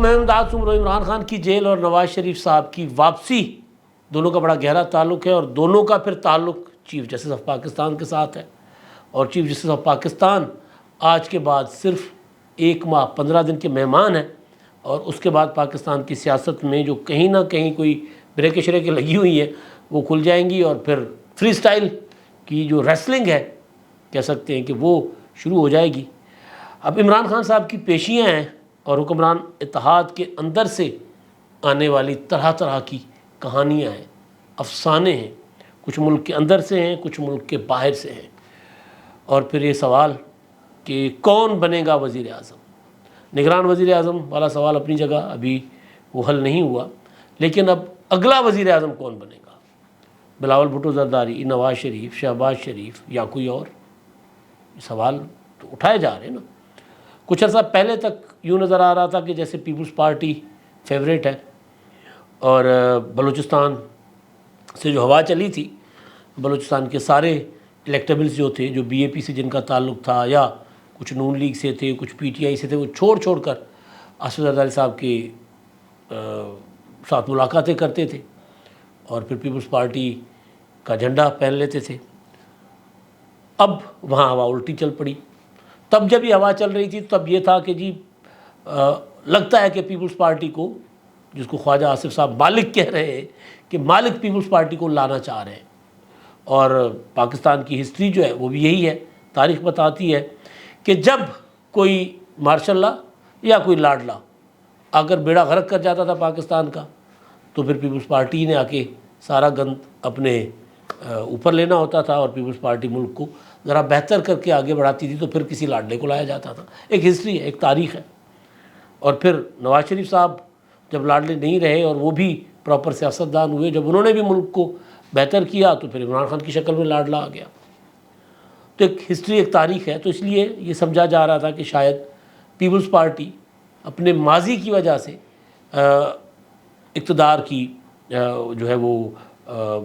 مہمداد سمرو عمران خان کی جیل اور نواز شریف صاحب کی واپسی، دونوں کا بڑا گہرا تعلق ہے، اور دونوں کا پھر تعلق چیف جسٹس آف پاکستان کے ساتھ ہے، اور چیف جسٹس آف پاکستان آج کے بعد صرف 1 ماہ 15 دن کے مہمان ہیں، اور اس کے بعد پاکستان کی سیاست میں جو کہیں نہ کہیں کوئی بریکیں شریکیں لگی ہوئی ہیں وہ کھل جائیں گی، اور پھر فری سٹائل کی جو ریسلنگ ہے کہہ سکتے ہیں کہ وہ شروع ہو جائے گی۔ اب عمران خان صاحب کی پیشیاں ہیں اور حکمران اتحاد کے اندر سے آنے والی طرح طرح کی کہانیاں ہیں، افسانے ہیں، کچھ ملک کے اندر سے ہیں، کچھ ملک کے باہر سے ہیں، اور پھر یہ سوال کہ کون بنے گا وزیر اعظم۔ نگران وزیر اعظم والا سوال اپنی جگہ ابھی وہ حل نہیں ہوا، لیکن اب اگلا وزیر اعظم کون بنے گا؟ بلاول بھٹو زرداری، نواز شریف، شہباز شریف یا کوئی اور؟ سوال تو اٹھائے جا رہے ہیں نا۔ کچھ عرصہ پہلے تک یوں نظر آ رہا تھا کہ جیسے پیپلز پارٹی فیوریٹ ہے، اور بلوچستان سے جو ہوا چلی تھی، بلوچستان کے سارے الیکٹیبلز جو تھے، جو بی اے پی سے جن کا تعلق تھا یا کچھ نون لیگ سے تھے، کچھ پی ٹی آئی سے تھے، وہ چھوڑ کر اسد زرداری صاحب کے ساتھ ملاقاتیں کرتے تھے اور پھر پیپلز پارٹی کا جھنڈا پہن لیتے تھے۔ اب وہاں ہوا الٹی چل پڑی۔ تب جب یہ ہوا چل رہی تھی تب یہ تھا کہ جی لگتا ہے کہ پیپلز پارٹی کو، جس کو خواجہ آصف صاحب مالک کہہ رہے ہیں، کہ مالک پیپلز پارٹی کو لانا چاہ رہے ہیں، اور پاکستان کی ہسٹری جو ہے وہ بھی یہی ہے، تاریخ بتاتی ہے کہ جب کوئی مارشل لا یا کوئی لاڈلا اگر بیڑا غرق کر جاتا تھا پاکستان کا، تو پھر پیپلز پارٹی نے آ کے سارا گند اپنے اوپر لینا ہوتا تھا، اور پیپلز پارٹی ملک کو ذرا بہتر کر کے آگے بڑھاتی تھی تو پھر کسی لاڈلے کو لایا جاتا تھا۔ ایک ہسٹری ہے، ایک تاریخ ہے۔ اور پھر نواز شریف صاحب جب لاڈلے نہیں رہے اور وہ بھی پراپر سیاستدان ہوئے، جب انہوں نے بھی ملک کو بہتر کیا تو پھر عمران خان کی شکل میں لاڈلا آ گیا۔ تو ایک ہسٹری، ایک تاریخ ہے، تو اس لیے یہ سمجھا جا رہا تھا کہ شاید پیپلز پارٹی اپنے ماضی کی وجہ سے اقتدار کی جو ہے وہ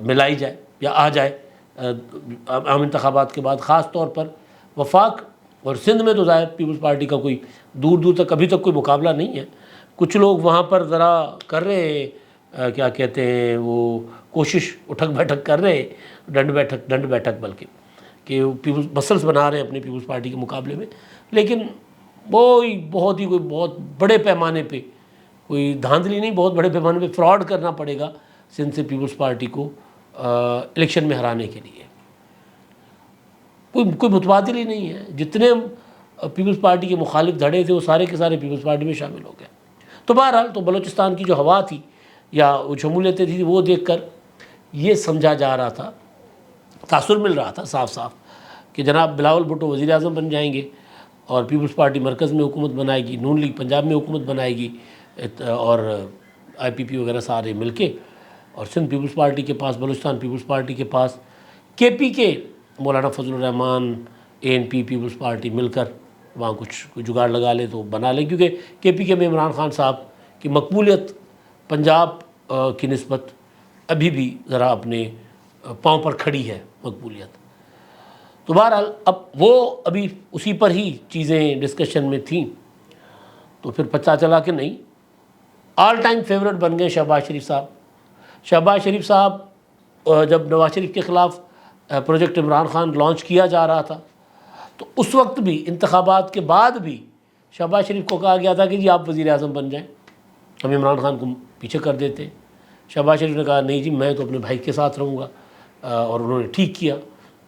ملائی جائے یا آ جائے عام انتخابات کے بعد، خاص طور پر وفاق اور سندھ میں تو ظاہر پیپلز پارٹی کا کوئی دور تک ابھی تک کوئی مقابلہ نہیں ہے۔ کچھ لوگ وہاں پر ذرا کر رہے ہیں، کیا کہتے ہیں وہ، کوشش اٹھک بیٹھک کر رہے ہیں، ڈنڈ بیٹھک بلکہ، کہ پیپلز مسلس بنا رہے ہیں اپنی پیپلز پارٹی کے مقابلے میں، لیکن بہت بڑے پیمانے پہ کوئی دھاندلی نہیں، بہت بڑے پیمانے پہ فراڈ کرنا پڑے گا سندھ سے پیپلز پارٹی کو الیکشن میں ہرانے کے لیے۔ کوئی متبادل ہی نہیں ہے۔ جتنے پیپلز پارٹی کے مخالف دھڑے تھے وہ سارے کے سارے پیپلز پارٹی میں شامل ہو گئے۔ تو بہرحال تو بلوچستان کی جو ہوا تھی یا وہ شمولیتیں تھیں، وہ دیکھ کر یہ سمجھا جا رہا تھا، تاثر مل رہا تھا صاف کہ جناب بلاول بھٹو وزیر اعظم بن جائیں گے، اور پیپلز پارٹی مرکز میں حکومت بنائے گی، نون لیگ پنجاب میں حکومت بنائے گی، اور آئی پی پی وغیرہ سارے مل کے، اور سندھ پیپلز پارٹی کے پاس، بلوچستان پیپلز پارٹی کے پاس، کے پی کے مولانا فضل الرحمان، اے این پی، پیپلز پارٹی مل کر وہاں کوئی جگاڑ لگا لے تو بنا لیں، کیونکہ کے پی کے میں عمران خان صاحب کی مقبولیت پنجاب کی نسبت ابھی بھی ذرا اپنے پاؤں پر کھڑی ہے مقبولیت۔ تو بہرحال اب وہ ابھی اسی پر ہی چیزیں ڈسکشن میں تھیں، تو پھر پتہ چلا کہ نہیں، آل ٹائم فیورٹ بن گئے شہباز شریف صاحب۔ شہباز شریف صاحب جب نواز شریف کے خلاف پروجیکٹ عمران خان لانچ کیا جا رہا تھا تو اس وقت بھی، انتخابات کے بعد بھی، شہباز شریف کو کہا گیا تھا کہ جی آپ وزیر اعظم بن جائیں، ہم عمران خان کو پیچھے کر دیتے۔ شہباز شریف نے کہا نہیں جی، میں تو اپنے بھائی کے ساتھ رہوں گا، اور انہوں نے ٹھیک کیا،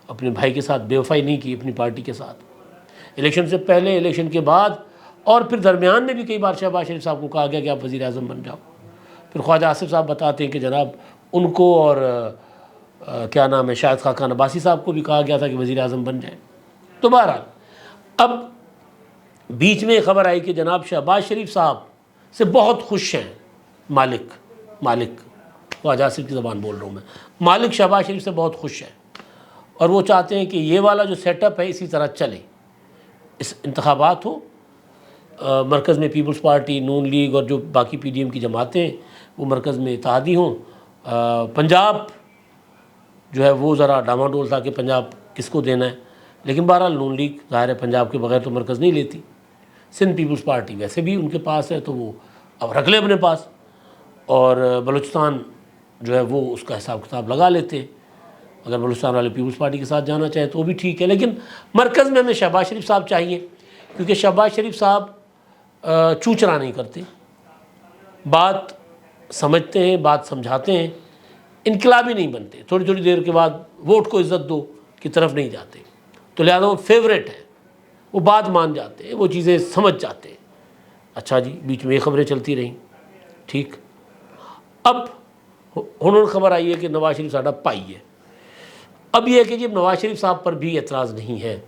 اپنے بھائی کے ساتھ بے وفائی نہیں کی اپنی پارٹی کے ساتھ۔ الیکشن سے پہلے، الیکشن کے بعد، اور پھر درمیان میں بھی کئی بار شہباز شریف صاحب کو کہا گیا کہ آپ وزیر اعظم بن جاؤ۔ پھر خواجہ آصف صاحب بتاتے ہیں کہ جناب ان کو اور کیا نام ہے، شاہد خاقان عباسی صاحب کو بھی کہا گیا تھا کہ وزیر اعظم بن جائیں۔ تو بہرحال اب بیچ میں خبر آئی کہ جناب شہباز شریف صاحب سے بہت خوش ہیں مالک خواجہ آصف کی زبان بول رہا ہوں میں، مالک شہباز شریف سے بہت خوش ہیں، اور وہ چاہتے ہیں کہ یہ والا جو سیٹ اپ ہے اسی طرح چلے، اس انتخابات ہو، مرکز میں پیپلز پارٹی، نون لیگ اور جو باقی پی ڈی ایم کی جماعتیں وہ مرکز میں اتحادی ہوں، پنجاب جو ہے وہ ذرا ڈاماڈول تھا کہ پنجاب کس کو دینا ہے، لیکن بہرحال نون لیگ ظاہر ہے پنجاب کے بغیر تو مرکز نہیں لیتی، سندھ پیپلز پارٹی ویسے بھی ان کے پاس ہے تو وہ اب رکھ لیں اپنے پاس، اور بلوچستان جو ہے وہ اس کا حساب کتاب لگا لیتے ہیں۔ اگر بلوچستان والے پیپلز پارٹی کے ساتھ جانا چاہیں تو وہ بھی ٹھیک ہے، لیکن مرکز میں ہمیں شہباز شریف صاحب چاہیے، کیونکہ شہباز شریف صاحب چوچرا نہیں کرتے، بات سمجھتے ہیں، بات سمجھاتے ہیں، انقلابی نہیں بنتے، تھوڑی تھوڑی دیر کے بعد ووٹ کو عزت دو کی طرف نہیں جاتے، تو لہذا وہ فیوریٹ ہیں، وہ بات مان جاتے ہیں، وہ چیزیں سمجھ جاتے ہیں۔ اچھا جی، بیچ میں یہ خبریں چلتی رہیں، ٹھیک۔ اب ہنون خبر آئی ہے کہ نواز شریف ساڈا پائی ہے۔ اب یہ ہے کہ جی نواز شریف صاحب پر بھی اعتراض نہیں ہے،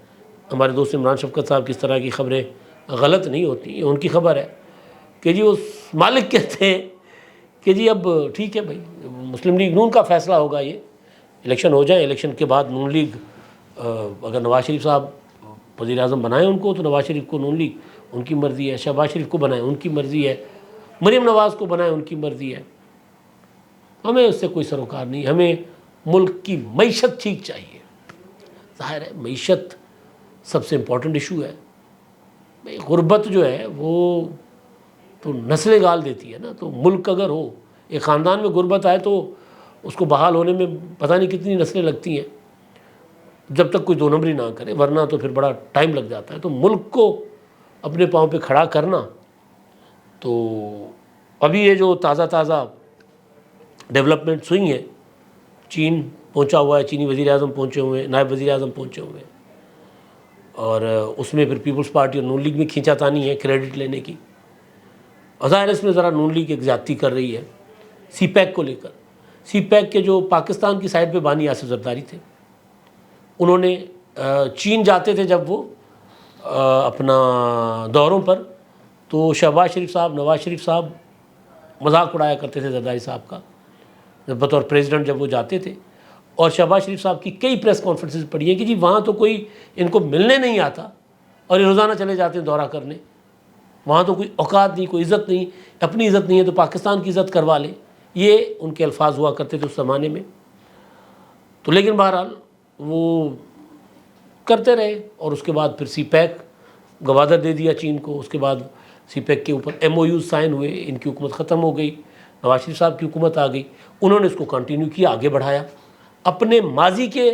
ہمارے دوست عمران شفقت صاحب کی اس طرح کی خبریں غلط نہیں ہوتی، ان کی خبر ہے کہ جی اس مالک کہتے ہیں کہ جی اب ٹھیک ہے بھائی، مسلم لیگ نون کا فیصلہ ہوگا، یہ الیکشن ہو جائیں، الیکشن کے بعد نون لیگ اگر نواز شریف صاحب وزیر اعظم بنائیں ان کو تو نواز شریف کو نون لیگ، ان کی مرضی ہے، شہباز شریف کو بنائیں ان کی مرضی ہے، مریم نواز کو بنائیں ان کی مرضی ہے، ہمیں اس سے کوئی سروکار نہیں، ہمیں ملک کی معیشت ٹھیک چاہیے۔ ظاہر ہے معیشت سب سے امپورٹنٹ ایشو ہے، غربت جو ہے وہ تو نسلیں گال دیتی ہے نا، تو ملک اگر ہو، ایک خاندان میں غربت آئے تو اس کو بحال ہونے میں پتہ نہیں کتنی نسلیں لگتی ہیں، جب تک کوئی دو نمبری نہ کرے، ورنہ تو پھر بڑا ٹائم لگ جاتا ہے۔ تو ملک کو اپنے پاؤں پہ کھڑا کرنا، تو ابھی یہ جو تازہ ڈیولپمنٹس ہوئی ہیں، چین پہنچا ہوا ہے، چینی وزیر اعظم پہنچے ہوئے ہیں، نائب وزیر اعظم پہنچے ہوئے ہیں، اور اس میں پھر پیپلز پارٹی اور نون لیگ میں کھینچا تانی ہے کریڈٹ لینے کی، اور ظاہر اس میں ذرا نون لیگ ایک زیادتی کر رہی ہے سی پیک کو لے کر۔ سی پیک کے جو پاکستان کی سائڈ پہ بانی آصف زرداری تھے، انہوں نے چین جاتے تھے جب وہ اپنا دوروں پر، تو شہباز شریف صاحب، نواز شریف صاحب مذاق اڑایا کرتے تھے زرداری صاحب کا، بطور پریزیڈنٹ جب وہ جاتے تھے، اور شہباز شریف صاحب کی کئی پریس کانفرنسز پڑھی ہیں کہ جی وہاں تو کوئی ان کو ملنے نہیں آتا اور یہ روزانہ چلے جاتے ہیں دورہ کرنے، وہاں تو کوئی اوقات نہیں، کوئی عزت نہیں، اپنی عزت نہیں ہے تو پاکستان کی عزت کروا لیں، یہ ان کے الفاظ ہوا کرتے تھے اس زمانے میں۔ تو لیکن بہرحال وہ کرتے رہے، اور اس کے بعد پھر سی پیک گوادر دے دیا چین کو، اس کے بعد سی پیک کے اوپر ایم او یوز سائن ہوئے، ان کی حکومت ختم ہو گئی، نواز شریف صاحب کی حکومت آ گئی، انہوں نے اس کو کنٹینیو کیا، آگے بڑھایا اپنے ماضی کے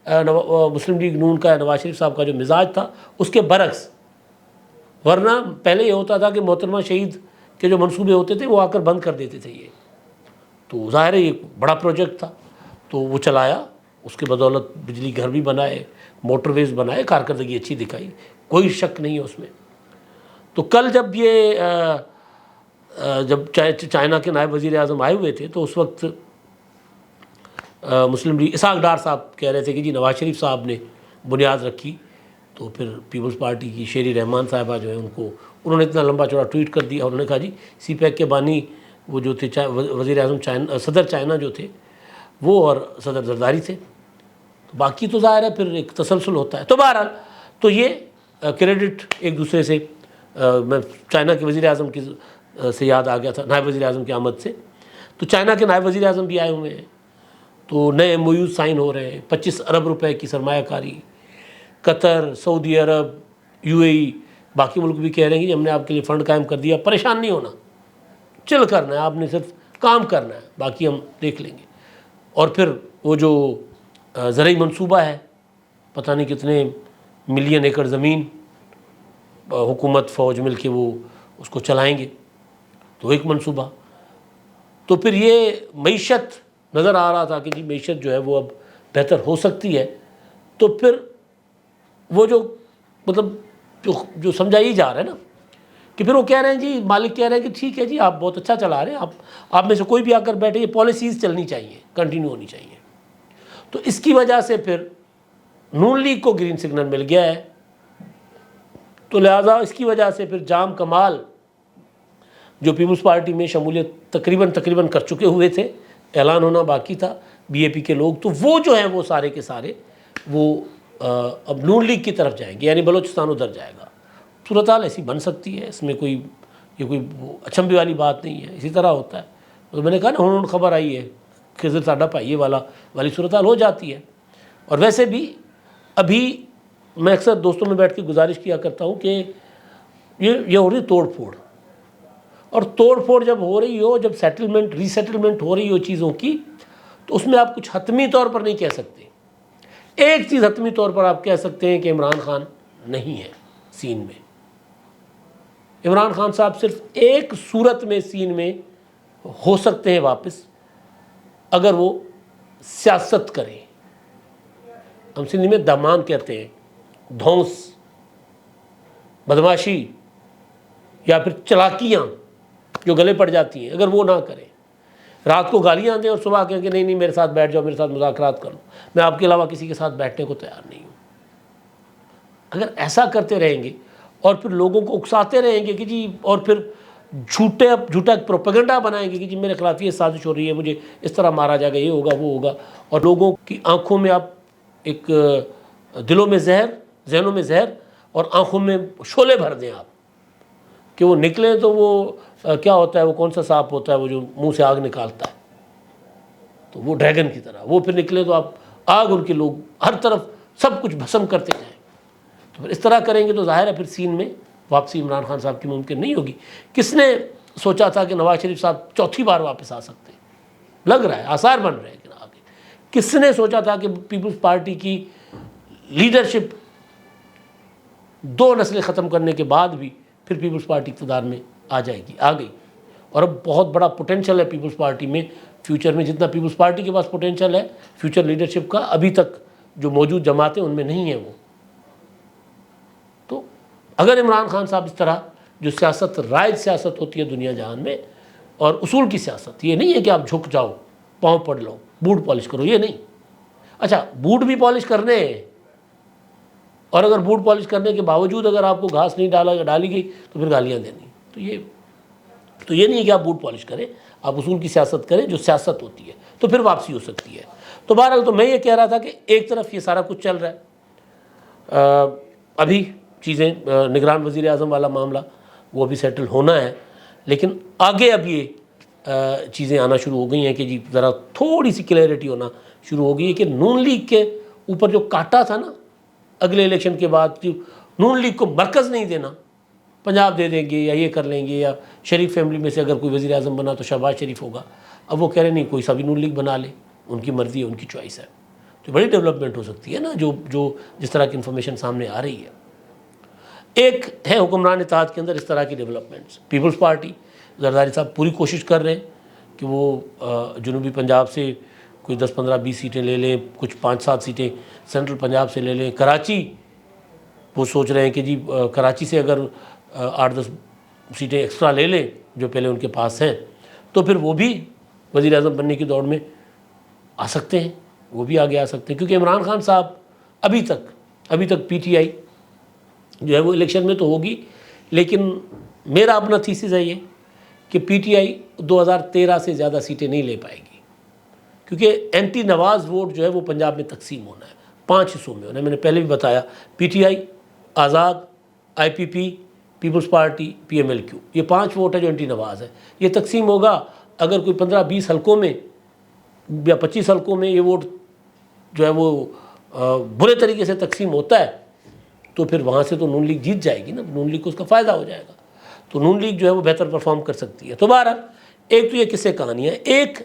مسلم لیگ نون کا، نواز شریف صاحب کا جو مزاج تھا اس کے برعکس، ورنہ پہلے یہ ہوتا تھا کہ محترمہ شہید کے جو منصوبے ہوتے تھے وہ آ کر بند کر دیتے تھے یہ، تو ظاہر ہے یہ بڑا پروجیکٹ تھا تو وہ چلایا، اس کے بدولت بجلی گھر بھی بنائے، موٹر ویز بنائے، کارکردگی اچھی دکھائی، کوئی شک نہیں ہے اس میں۔ تو کل جب یہ جب چائنا کے نائب وزیر اعظم آئے ہوئے تھے تو اس وقت مسلم لیگ اسحاق ڈار صاحب کہہ رہے تھے کہ جی نواز شریف صاحب نے بنیاد رکھی، تو پھر پیپلز پارٹی کی شیری رحمان صاحبہ جو ہے انہوں نے اتنا لمبا چوڑا ٹویٹ کر دیا، اور انہوں نے کہا جی سی پیک کے بانی وہ جو تھے وزیر اعظم صدر چائنا جو تھے وہ، اور صدر زرداری تھے، تو باقی تو ظاہر ہے پھر ایک تسلسل ہوتا ہے۔ تو بہرحال تو یہ کریڈٹ ایک دوسرے سے، میں چائنا کے وزیر اعظم کی سے یاد آ گیا تھا، نائب وزیر اعظم کی آمد سے، تو چائنا کے نائب وزیر اعظم بھی آئے ہوئے ہیں، تو نئے ایم او یوز سائن ہو رہے ہیں، 25 ارب روپے کی سرمایہ کاری، قطر، سعودی عرب، یو اے ای، باقی ملک بھی کہہ رہے ہیں کہ ہم نے آپ کے لیے فنڈ قائم کر دیا، پریشان نہیں ہونا، چل کرنا ہے، آپ نے صرف کام کرنا ہے، باقی ہم دیکھ لیں گے۔ اور پھر وہ جو زرعی منصوبہ ہے، پتہ نہیں کتنے ملین ایکڑ زمین، حکومت فوج مل کے وہ اس کو چلائیں گے، تو ایک منصوبہ، تو پھر یہ معیشت نظر آ رہا تھا کہ جی معیشت جو ہے وہ اب بہتر ہو سکتی ہے، تو پھر وہ جو مطلب جو سمجھائی جا رہا ہے نا کہ پھر وہ کہہ رہے ہیں جی، مالک کہہ رہے ہیں کہ ٹھیک ہے جی آپ بہت اچھا چلا رہے ہیں، آپ میں سے کوئی بھی آ کر بیٹھے، یہ پالیسیز چلنی چاہیے، کنٹینیو ہونی چاہیے۔ تو اس کی وجہ سے پھر نون لیگ کو گرین سگنل مل گیا ہے، تو لہٰذا اس کی وجہ سے پھر جام کمال جو پیپلز پارٹی میں شمولیت تقریباً کر چکے ہوئے تھے، اعلان ہونا باقی تھا بی اے پی کے لوگ، تو وہ جو ہیں وہ سارے کے سارے وہ اب نون لیگ کی طرف جائیں گے، یعنی بلوچستان ادھر جائے گا۔ صورتحال ایسی بن سکتی ہے، اس میں کوئی اچنبھے والی بات نہیں ہے، اسی طرح ہوتا ہے۔ تو میں نے کہا نا ہن خبر آئی ہے خضر ساڈا پائیے والی صورتحال ہو جاتی ہے۔ اور ویسے بھی ابھی میں اکثر دوستوں میں بیٹھ کے گزارش کیا کرتا ہوں کہ یہ ہو رہی توڑ پھوڑ، اور توڑ پھوڑ جب ہو رہی ہو، جب سیٹلمنٹ ری سیٹلمنٹ ہو رہی ہو چیزوں کی، تو اس میں آپ کچھ حتمی طور پر نہیں کہہ سکتے۔ ایک چیز حتمی طور پر آپ کہہ سکتے ہیں کہ عمران خان نہیں ہے سین میں۔ عمران خان صاحب صرف ایک صورت میں سین میں ہو سکتے ہیں واپس، اگر وہ سیاست کریں۔ ہم سندھی میں دمان کہتے ہیں، دھونس، بدماشی یا پھر چلاکیاں جو گلے پڑ جاتی ہیں، اگر وہ نہ کریں، رات کو گالیاں دیں اور صبح کہیں کہ نہیں نہیں میرے ساتھ بیٹھ جاؤ، میرے ساتھ مذاکرات کر لو، میں آپ کے علاوہ کسی کے ساتھ بیٹھنے کو تیار نہیں ہوں۔ اگر ایسا کرتے رہیں گے اور پھر لوگوں کو اکساتے رہیں گے کہ جی، اور پھر جھوٹا پروپیگنڈا بنائیں گے کہ جی میرے خلاف یہ سازش ہو رہی ہے، مجھے اس طرح مارا جائے گا، یہ ہوگا وہ ہوگا، اور لوگوں کی آنکھوں میں آپ ایک دلوں میں زہر، ذہنوں میں زہر اور آنکھوں میں شعلے بھر دیں آپ کہ وہ نکلیں تو وہ کیا ہوتا ہے، وہ کون سا سانپ ہوتا ہے وہ جو منہ سے آگ نکالتا ہے، تو وہ ڈریگن کی طرح وہ پھر نکلے تو آپ آگ، ان کے لوگ ہر طرف سب کچھ بھسم کرتے جائیں۔ تو پھر اس طرح کریں گے تو ظاہر ہے پھر سین میں واپسی عمران خان صاحب کی ممکن نہیں ہوگی۔ کس نے سوچا تھا کہ نواز شریف صاحب چوتھی بار واپس آ سکتے ہیں؟ لگ رہا ہے آثار بن رہے ہیں کہ آگے۔ کس نے سوچا تھا کہ پیپلز پارٹی کی لیڈرشپ 2 نسلیں ختم کرنے کے بعد بھی پھر پیپلز پارٹی اقتدار میں آ جائے گی؟ آ گئی، اور اب بہت بڑا پوٹینشل ہے پیپلز پارٹی میں فیوچر میں، جتنا پیپلز پارٹی کے پاس پوٹینشل ہے فیوچر لیڈرشپ کا، ابھی تک جو موجود جماعتیں ان میں نہیں ہے وہ۔ تو اگر عمران خان صاحب اس طرح جو سیاست، رائج سیاست ہوتی ہے دنیا جہان میں، اور اصول کی سیاست، یہ نہیں ہے کہ آپ جھک جاؤ، پاؤں پڑ لو، بوٹ پالش کرو، یہ نہیں۔ اچھا بوٹ بھی پالش کرنے ہیں، اور اگر بوٹ پالش کرنے کے باوجود اگر آپ کو گھاس نہیں ڈالی گئی تو پھر گالیاں دینی، تو یہ نہیں ہے کہ آپ بوٹ پالش کریں، آپ اصول کی سیاست کریں جو سیاست ہوتی ہے، تو پھر واپسی ہو سکتی ہے۔ تو بہرحال تو میں یہ کہہ رہا تھا کہ ایک طرف یہ سارا کچھ چل رہا ہے، ابھی چیزیں نگران وزیر اعظم والا معاملہ وہ بھی سیٹل ہونا ہے، لیکن آگے اب یہ چیزیں آنا شروع ہو گئی ہیں کہ جی ذرا تھوڑی سی کلیئرٹی ہونا شروع ہو گئی ہے کہ نون لیگ کے اوپر جو کاٹا تھا نا اگلے الیکشن کے بعد، جو نون لیگ کو مرکز نہیں دینا، پنجاب دے دیں گے یا یہ کر لیں گے، یا شریف فیملی میں سے اگر کوئی وزیر اعظم بنا تو شہباز شریف ہوگا، اب وہ کہہ رہے نہیں، کوئی سا بھی نون لیگ بنا لے، ان کی مرضی ہے، ان کی چوائس ہے۔ تو بڑی ڈیولپمنٹ ہو سکتی ہے نا، جو جس طرح کی انفارمیشن سامنے آ رہی ہے۔ ایک ہے حکمران اتحاد کے اندر اس طرح کی ڈیولپمنٹس، پیپلز پارٹی، زرداری صاحب پوری کوشش کر رہے ہیں کہ وہ جنوبی پنجاب سے کوئی 10 15 20 سیٹیں لے لیں، کچھ 5 7 سیٹیں سینٹرل پنجاب سے لے لیں۔ کراچی وہ سوچ رہے ہیں کہ جی کراچی سے اگر 8 10 سیٹیں ایکسٹرا لے لیں جو پہلے ان کے پاس ہیں، تو پھر وہ بھی وزیر اعظم بننے کی دوڑ میں آ سکتے ہیں، وہ بھی آگے آ سکتے ہیں، کیونکہ عمران خان صاحب ابھی تک پی ٹی آئی جو ہے وہ الیکشن میں تو ہوگی، لیکن میرا اپنا تھیسس ہے یہ کہ پی ٹی آئی 2013 سے زیادہ سیٹیں نہیں لے پائے گی، کیونکہ اینٹی نواز ووٹ جو ہے وہ پنجاب میں تقسیم ہونا ہے، 5 حصوں میں ہونا ہے۔ میں نے پہلے بھی بتایا، پی ٹی آئی، آزاد، I P P, peoples party, P M L Q, یہ 5 ووٹ ہے جو اینٹی نواز ہے۔ یہ تقسیم ہوگا، اگر کوئی 15 20 حلقوں میں یا 25 حلقوں میں یہ ووٹ جو ہے وہ برے طریقے سے تقسیم ہوتا ہے، تو پھر وہاں سے تو نون لیگ جیت جائے گی نا، نون لیگ کو اس کا فائدہ ہو جائے گا، تو نون لیگ جو ہے وہ بہتر پرفارم کر سکتی ہے۔ تو بہرحال ایک تو یہ قصے کہانی ہے، ایک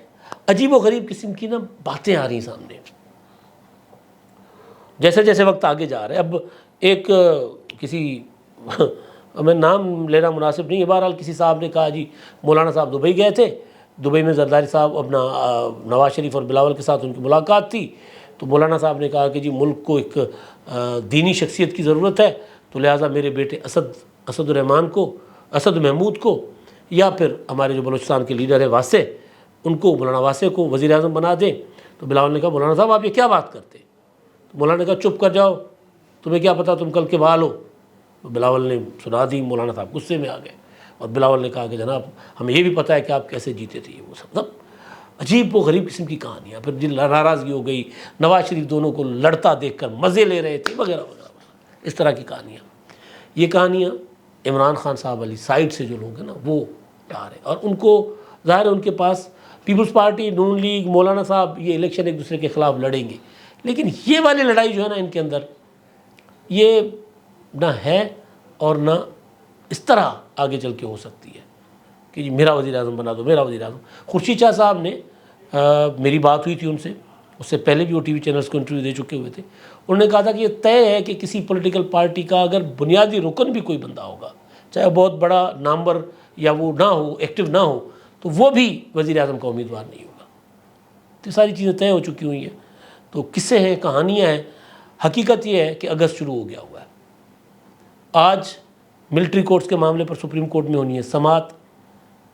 عجیب و غریب قسم کی نا باتیں آ رہی ہیں سامنے جیسے جیسے وقت آگے جا رہا ہے۔ اب ایک کسی ہمیں نام لینا مناسب نہیں ہے، بہرحال کسی صاحب نے کہا جی مولانا صاحب دبئی گئے تھے، دبئی میں زرداری صاحب اپنا نواز شریف اور بلاول کے ساتھ ان کی ملاقات تھی، تو مولانا صاحب نے کہا کہ جی ملک کو ایک دینی شخصیت کی ضرورت ہے، تو لہٰذا میرے بیٹے اسد الرحمان کو، اسد محمود کو، یا پھر ہمارے جو بلوچستان کے لیڈر ہیں واسع، ان کو، مولانا واسع کو وزیر اعظم بنا دیں۔ تو بلاول نے کہا مولانا صاحب آپ یہ کیا بات کرتے؟ تو مولانا نے کہا چپ کر جاؤ، تمہیں کیا پتہ تم کل کے بحال ہو۔ تو بلاول نے سنا دی، مولانا صاحب غصے میں آ گئے، اور بلاول نے کہا کہ جناب ہمیں یہ بھی پتہ ہے کہ آپ کیسے جیتے تھے، وہ سب عجیب و غریب قسم کی کہانیاں۔ پھر جن ناراضگی ہو گئی، نواز شریف دونوں کو لڑتا دیکھ کر مزے لے رہے تھے، وغیرہ وغیرہ، اس طرح کی کہانیاں۔ یہ کہانیاں عمران خان صاحب والی سائڈ سے جو لوگ ہیں نا وہ لا رہے ہیں، اور ان کو ظاہر ہے ان کے پاس پیپلز پارٹی، نون لیگ، مولانا صاحب یہ الیکشن ایک دوسرے کے خلاف لڑیں گے، لیکن یہ والی لڑائی جو ہے نا ان کے اندر، یہ نہ ہے اور نہ اس طرح آگے چل کے ہو سکتی ہے۔ کہ جی میرا وزیر اعظم بنا دو، میرا وزیر اعظم. خورشید شاہ صاحب نے میری بات ہوئی تھی ان سے، اس سے پہلے بھی وہ ٹی وی چینلز کو انٹرویو دے چکے ہوئے تھے. انہوں نے کہا تھا کہ یہ طے ہے کہ کسی پولیٹیکل پارٹی کا اگر بنیادی رکن بھی کوئی بندہ ہوگا، چاہے بہت بڑا نامور یا وہ نہ ہو، ایکٹیو نہ ہو، تو وہ بھی وزیر اعظم کا امیدوار نہیں ہوگا. تو ساری چیزیں طے ہو چکی ہوئی ہیں. تو قصے ہیں، کہانیاں ہیں. حقیقت یہ ہے کہ اگست شروع ہو گیا ہوا ہے. آج ملٹری کورٹس کے معاملے پر سپریم کورٹ میں ہونی ہے سماعت،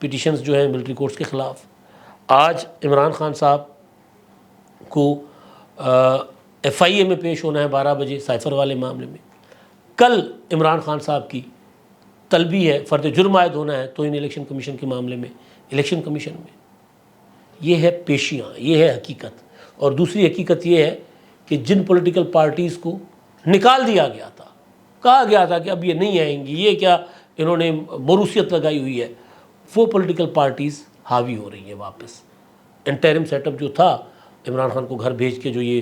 پٹیشنز جو ہیں ملٹری کورٹس کے خلاف. آج عمران خان صاحب کو ایف آئی اے میں پیش ہونا ہے 12 بجے سائفر والے معاملے میں. کل عمران خان صاحب کی طلبی ہے، فرد جرم عائد ہونا ہے توہین الیکشن کمیشن کے معاملے میں الیکشن کمیشن میں. یہ ہے پیشیاں، یہ ہے حقیقت. اور دوسری حقیقت یہ ہے کہ جن پولیٹیکل پارٹیز کو نکال دیا گیا تھا، کہا گیا تھا کہ اب یہ نہیں آئیں گی، یہ کیا انہوں نے موروثیت لگائی ہوئی ہے، وہ پولیٹیکل پارٹیز حاوی ہو رہی ہیں واپس. انٹرم سیٹ اپ جو تھا عمران خان کو گھر بھیج کے جو یہ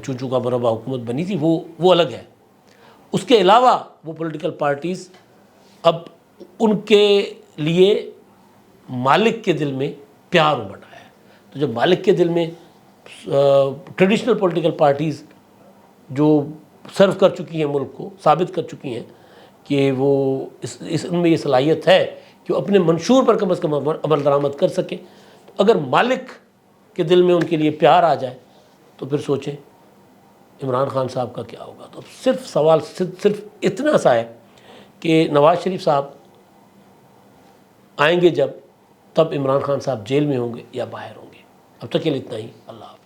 چونچو کا مربع حکومت بنی تھی وہ الگ ہے. اس کے علاوہ وہ پولیٹیکل پارٹیز اب ان کے لیے مالک کے دل میں پیار امڑ آیا ہے. تو جب مالک کے دل میں ٹریڈیشنل پولیٹیکل پارٹیز جو سرو کر چکی ہیں ملک کو، ثابت کر چکی ہیں کہ وہ ان میں یہ صلاحیت ہے کہ وہ اپنے منشور پر کم از کم عمل درآمد کر سکیں، تو اگر مالک کے دل میں ان کے لیے پیار آ جائے تو پھر سوچیں عمران خان صاحب کا کیا ہوگا. تو صرف سوال صرف اتنا سا ہے کہ نواز شریف صاحب آئیں گے جب، تب عمران خان صاحب جیل میں ہوں گے یا باہر ہوں گے. اب تک کے لیے اتنا ہی. اللہ حافظ.